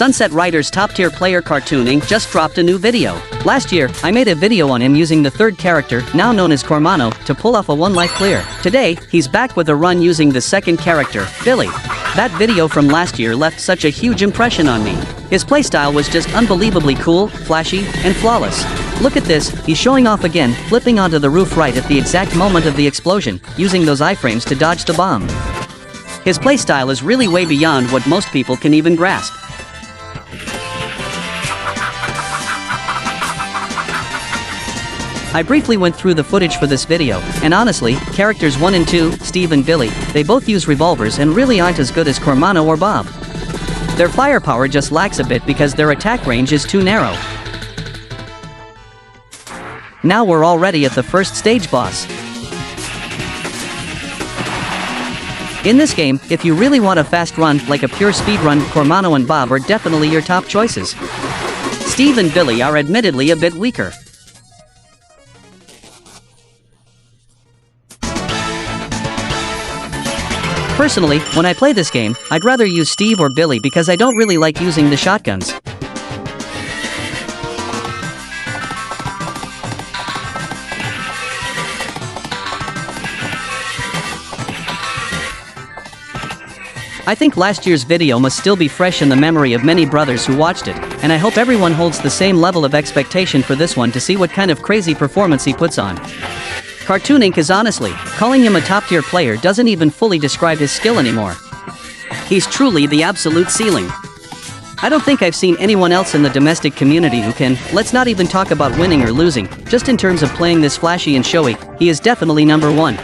Sunset Riders top-tier player Cartooning just dropped a new video. Last year, I made a video on him using the third character, now known as Cormano, to pull off a one-life clear. Today, he's back with a run using the second character, Billy. That video from last year left such a huge impression on me. His playstyle was just unbelievably cool, flashy, and flawless. Look at this, he's showing off again, flipping onto the roof right at the exact moment of the explosion, using those iframes to dodge the bomb. His playstyle is really way beyond what most people can even grasp. I briefly went through the footage for this video, and honestly, characters 1 and 2, Steve and Billy, they both use revolvers and really aren't as good as Cormano or Bob. Their firepower just lacks a bit because their attack range is too narrow. Now we're already at the first stage boss. In this game, if you really want a fast run, like a pure speed run, Cormano and Bob are definitely your top choices. Steve and Billy are admittedly a bit weaker. Personally, when I play this game, I'd rather use Steve or Billy because I don't really like using the shotguns. I think last year's video must still be fresh in the memory of many brothers who watched it, and I hope everyone holds the same level of expectation for this one to see what kind of crazy performance he puts on. Cartooning is honestly, calling him a top-tier player doesn't even fully describe his skill anymore. He's truly the absolute ceiling. I don't think I've seen anyone else in the domestic community who can, let's not even talk about winning or losing, just in terms of playing this flashy and showy, he is definitely number one.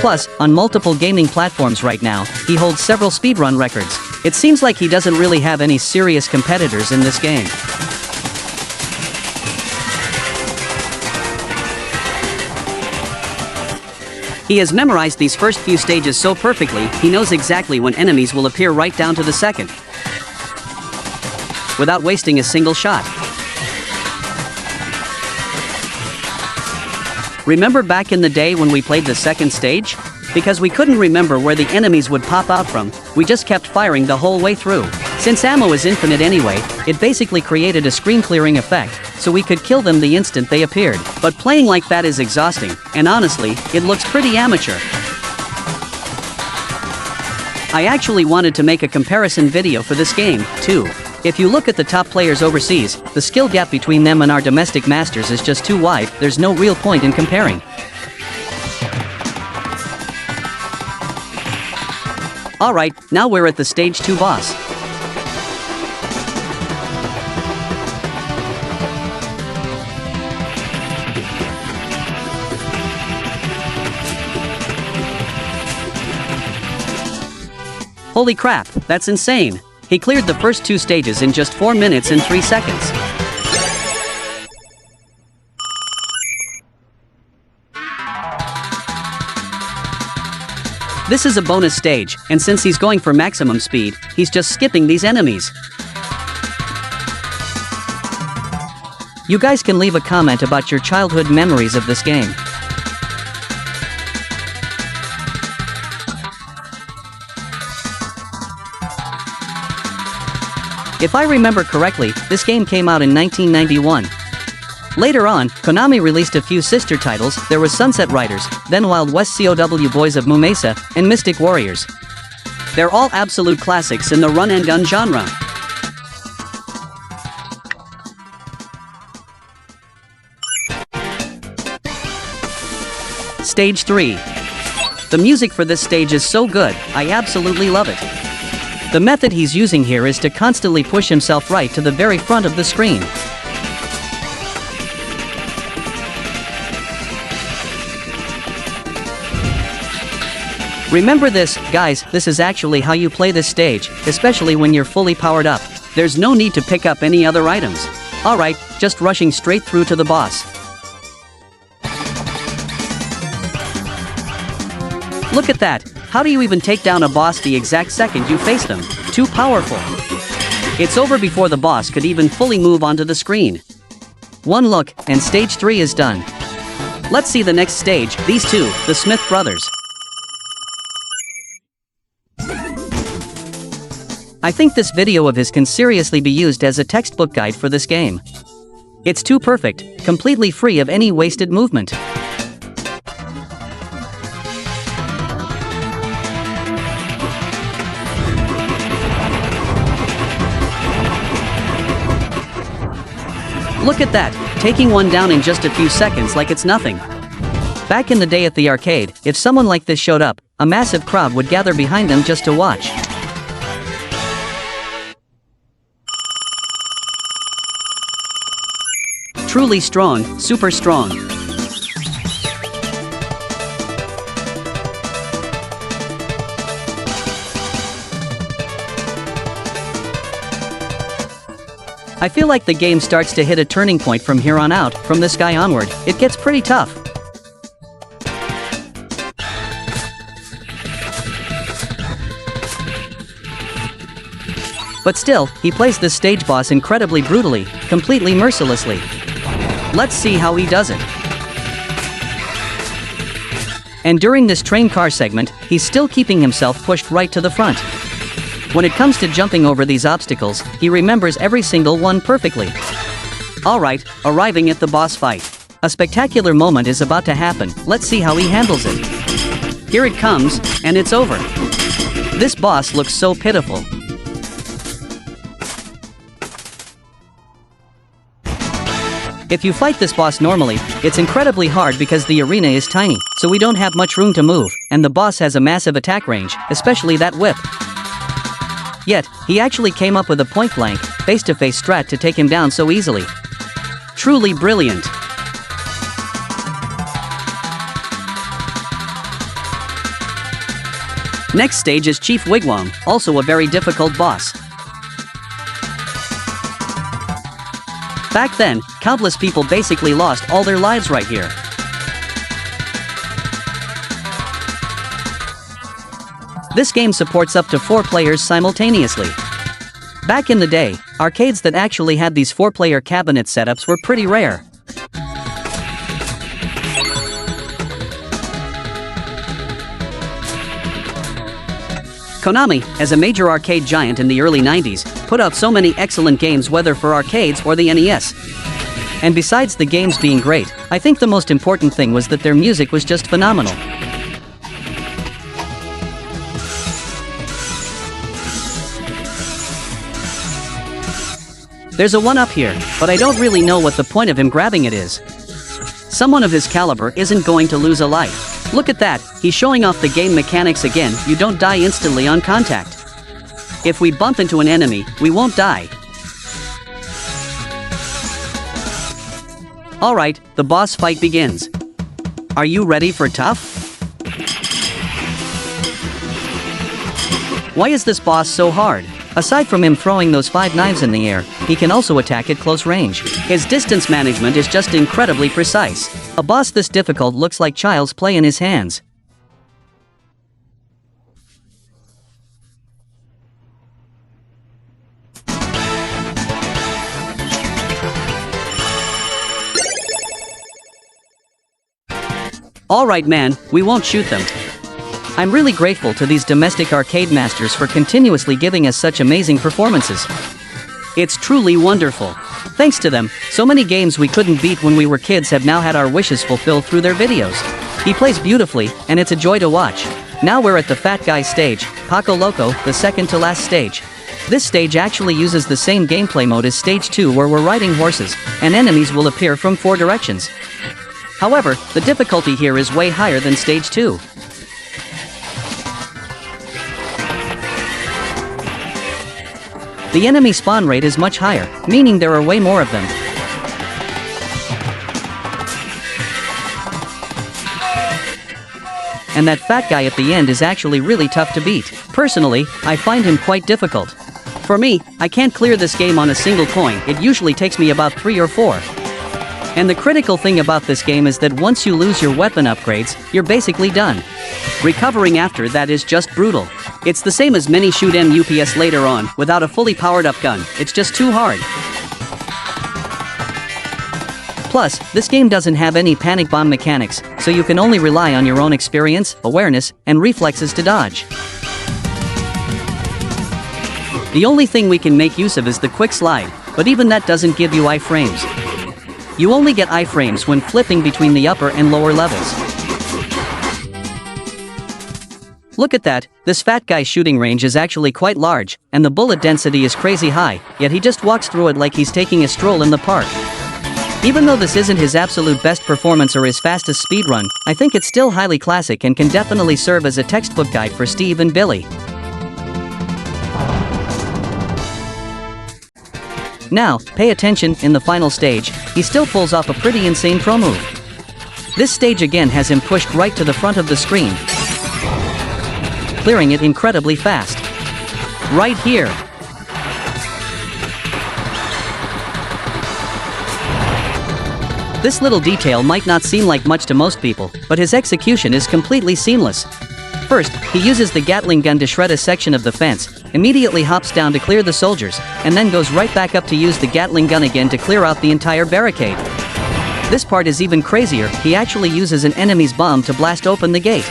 Plus, on multiple gaming platforms right now, he holds several speedrun records. It seems like he doesn't really have any serious competitors in this game. He has memorized these first few stages so perfectly, he knows exactly when enemies will appear right down to the second, without wasting a single shot. Remember back in the day when we played the second stage? Because we couldn't remember where the enemies would pop out from, we just kept firing the whole way through. Since ammo is infinite anyway, it basically created a screen clearing effect, so we could kill them the instant they appeared. But playing like that is exhausting, and honestly, it looks pretty amateur. I actually wanted to make a comparison video for this game, too. If you look at the top players overseas, the skill gap between them and our domestic masters is just too wide, there's no real point in comparing. Alright, now we're at the stage 2 boss. Holy crap, that's insane! He cleared the first 2 stages in just 4 minutes and 3 seconds. This is a bonus stage, and since he's going for maximum speed, he's just skipping these enemies. You guys can leave a comment about your childhood memories of this game. If I remember correctly, this game came out in 1991. Later on, Konami released a few sister titles. There was Sunset Riders, then Wild West COW Boys of Mumesa, and Mystic Warriors. They're all absolute classics in the run-and-gun genre. Stage 3. The music for this stage is so good, I absolutely love it. The method he's using here is to constantly push himself right to the very front of the screen. Remember this, guys, this is actually how you play this stage, especially when you're fully powered up. There's no need to pick up any other items. Alright, just rushing straight through to the boss. Look at that! How do you even take down a boss the exact second you face them? Too powerful. It's over before the boss could even fully move onto the screen. One look, and stage 3 is done. Let's see the next stage, these two, the Smith brothers. I think this video of his can seriously be used as a textbook guide for this game. It's too perfect, completely free of any wasted movement. Look at that, taking one down in just a few seconds like it's nothing. Back in the day at the arcade, if someone like this showed up, a massive crowd would gather behind them just to watch. Truly strong, super strong. I feel like the game starts to hit a turning point from here on out. From this guy onward, it gets pretty tough. But still, he plays this stage boss incredibly brutally, completely mercilessly. Let's see how he does it. And during this train car segment, he's still keeping himself pushed right to the front. When it comes to jumping over these obstacles, he remembers every single one perfectly. Alright, arriving at the boss fight. A spectacular moment is about to happen. Let's see how he handles it. Here it comes, and it's over. This boss looks so pitiful. If you fight this boss normally, it's incredibly hard because the arena is tiny, so we don't have much room to move, and the boss has a massive attack range, especially that whip. Yet, he actually came up with a point-blank, face-to-face strat to take him down so easily. Truly brilliant. Next stage is Chief Wigwam, also a very difficult boss. Back then, countless people basically lost all their lives right here. This game supports up to 4 players simultaneously. Back in the day, arcades that actually had these 4-player cabinet setups were pretty rare. Konami, as a major arcade giant in the early 90s, put out so many excellent games whether for arcades or the NES. And besides the games being great, I think the most important thing was that their music was just phenomenal. There's a one-up here, but I don't really know what the point of him grabbing it is. Someone of his caliber isn't going to lose a life. Look at that, he's showing off the game mechanics again. You don't die instantly on contact. If we bump into an enemy, we won't die. Alright, the boss fight begins. Are you ready for tough? Why is this boss so hard? Aside from him throwing those 5 knives in the air, he can also attack at close range. His distance management is just incredibly precise. A boss this difficult looks like child's play in his hands. Alright man, we won't shoot them. I'm really grateful to these domestic arcade masters for continuously giving us such amazing performances. It's truly wonderful. Thanks to them, so many games we couldn't beat when we were kids have now had our wishes fulfilled through their videos. He plays beautifully, and it's a joy to watch. Now we're at the fat guy stage, Paco Loco, the second to last stage. This stage actually uses the same gameplay mode as stage 2 where we're riding horses, and enemies will appear from 4 directions. However, the difficulty here is way higher than stage 2. The enemy spawn rate is much higher, meaning there are way more of them. And that fat guy at the end is actually really tough to beat. Personally, I find him quite difficult. For me, I can't clear this game on a single coin. It usually takes me about 3 or 4. And the critical thing about this game is that once you lose your weapon upgrades, you're basically done. Recovering after that is just brutal. It's the same as many shoot 'em UPS later on, without a fully powered up gun. It's just too hard. Plus, this game doesn't have any panic bomb mechanics, so you can only rely on your own experience, awareness, and reflexes to dodge. The only thing we can make use of is the quick slide, but even that doesn't give you iframes. You only get iframes when flipping between the upper and lower levels. Look at that, this fat guy's shooting range is actually quite large, and the bullet density is crazy high, yet he just walks through it like he's taking a stroll in the park. Even though this isn't his absolute best performance or his fastest speedrun, I think it's still highly classic and can definitely serve as a textbook guide for Steve and Billy. Now, pay attention, in the final stage, he still pulls off a pretty insane pro move. This stage again has him pushed right to the front of the screen, clearing it incredibly fast. Right here. This little detail might not seem like much to most people, but his execution is completely seamless. First, he uses the Gatling gun to shred a section of the fence, immediately hops down to clear the soldiers, and then goes right back up to use the Gatling gun again to clear out the entire barricade. This part is even crazier, he actually uses an enemy's bomb to blast open the gate.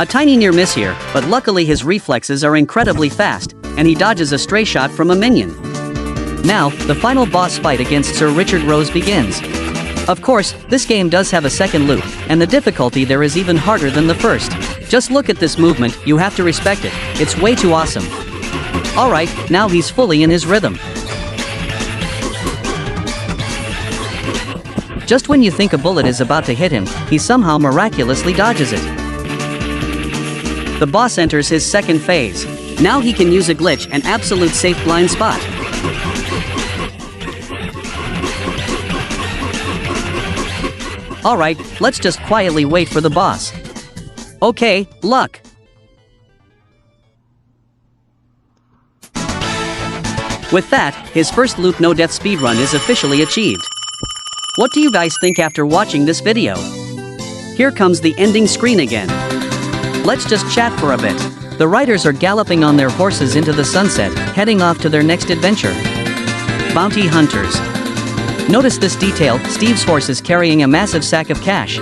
A tiny near miss here, but luckily his reflexes are incredibly fast, and he dodges a stray shot from a minion. Now, the final boss fight against Sir Richard Rose begins. Of course, this game does have a second loop, and the difficulty there is even harder than the first. Just look at this movement, you have to respect it, it's way too awesome. Alright, now he's fully in his rhythm. Just when you think a bullet is about to hit him, he somehow miraculously dodges it. The boss enters his second phase. Now he can use a glitch and absolute safe blind spot. Alright, let's just quietly wait for the boss. Okay, luck. With that, his first loop no death speedrun is officially achieved. What do you guys think after watching this video? Here comes the ending screen again. Let's just chat for a bit. The riders are galloping on their horses into the sunset, heading off to their next adventure. Bounty hunters. Notice this detail, Steve's horse is carrying a massive sack of cash.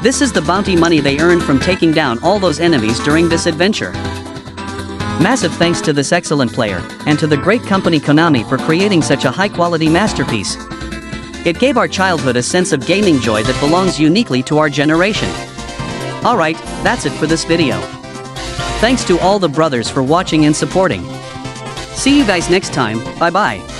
This is the bounty money they earned from taking down all those enemies during this adventure. Massive thanks to this excellent player, and to the great company Konami for creating such a high-quality masterpiece. It gave our childhood a sense of gaming joy that belongs uniquely to our generation. Alright, that's it for this video. Thanks to all the brothers for watching and supporting. See you guys next time, bye bye.